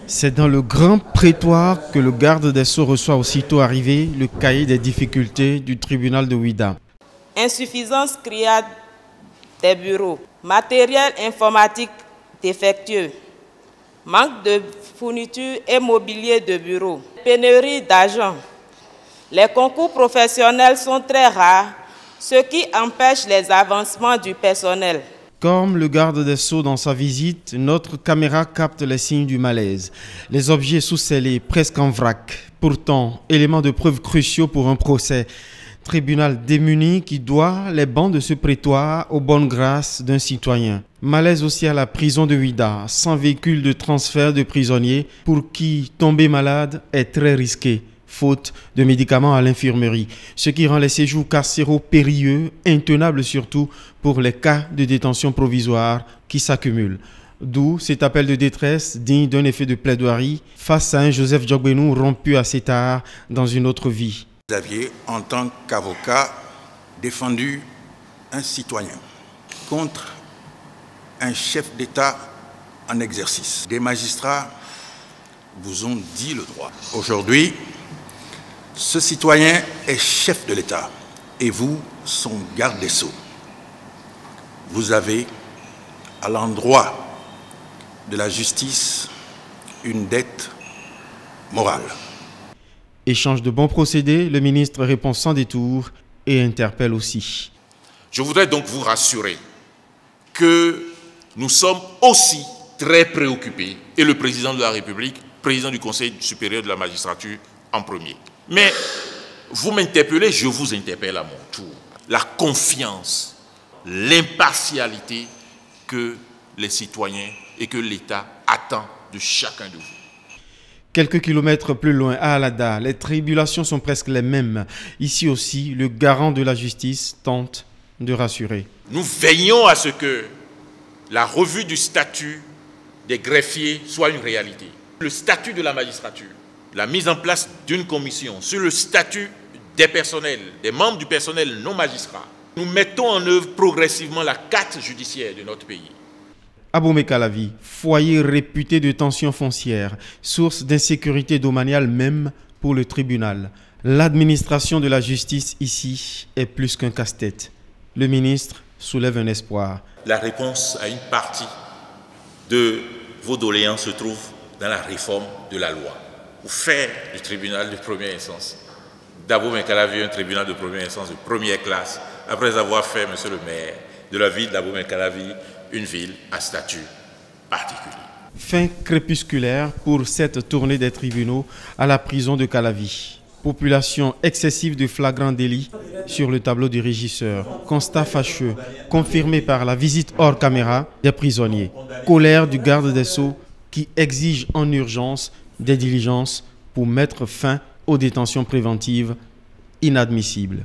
C'est dans le grand prétoire que le garde des Sceaux reçoit aussitôt arrivé le cahier des difficultés du tribunal de Ouidah. Insuffisance criarde des bureaux, matériel informatique défectueux, manque de fournitures et mobilier de bureau, pénurie d'agents. Les concours professionnels sont très rares, ce qui empêche les avancements du personnel. Comme le garde des Sceaux dans sa visite, notre caméra capte les signes du malaise. Les objets sous-scellés, presque en vrac. Pourtant, éléments de preuve cruciaux pour un procès. Tribunal démuni qui doit les bancs de ce prétoire aux bonnes grâces d'un citoyen. Malaise aussi à la prison de Ouidah, sans véhicule de transfert de prisonniers pour qui tomber malade est très risqué, faute de médicaments à l'infirmerie, ce qui rend les séjours carcéraux périlleux, intenables surtout pour les cas de détention provisoire qui s'accumulent. D'où cet appel de détresse digne d'un effet de plaidoirie face à un Joseph Diogbenou rompu assez tard dans une autre vie. Vous aviez, en tant qu'avocat, défendu un citoyen contre un chef d'État en exercice. Des magistrats vous ont dit le droit. Aujourd'hui, ce citoyen est chef de l'État et vous, son garde des Sceaux. Vous avez, à l'endroit de la justice, une dette morale. Échange de bons procédés, le ministre répond sans détour et interpelle aussi. Je voudrais donc vous rassurer que nous sommes aussi très préoccupés, et le président de la République, président du Conseil supérieur de la magistrature en premier. Mais vous m'interpellez, je vous interpelle à mon tour. La confiance, l'impartialité que les citoyens et que l'État attend de chacun de vous. Quelques kilomètres plus loin, à Alada, les tribulations sont presque les mêmes. Ici aussi, le garant de la justice tente de rassurer. Nous veillons à ce que la revue du statut des greffiers soit une réalité. Le statut de la magistrature, la mise en place d'une commission sur le statut des personnels, des membres du personnel non magistrats. Nous mettons en œuvre progressivement la carte judiciaire de notre pays. Abomey-Calavi, foyer réputé de tensions foncières, source d'insécurité domaniale même pour le tribunal. L'administration de la justice ici est plus qu'un casse-tête. Le ministre soulève un espoir. La réponse à une partie de vos doléances se trouve dans la réforme de la loi. Pour faire du tribunal de première instance d'Abomey-Calavi un tribunal de première instance de première classe, après avoir fait, monsieur le maire, de la ville d'Abomey-Calavi une ville à statut particulier. Fin crépusculaire pour cette tournée des tribunaux à la prison de Calavi. Population excessive de flagrants délits sur le tableau du régisseur. Constat fâcheux, confirmé par la visite hors caméra des prisonniers. Colère du garde des Sceaux qui exige en urgence des diligences pour mettre fin aux détentions préventives inadmissibles.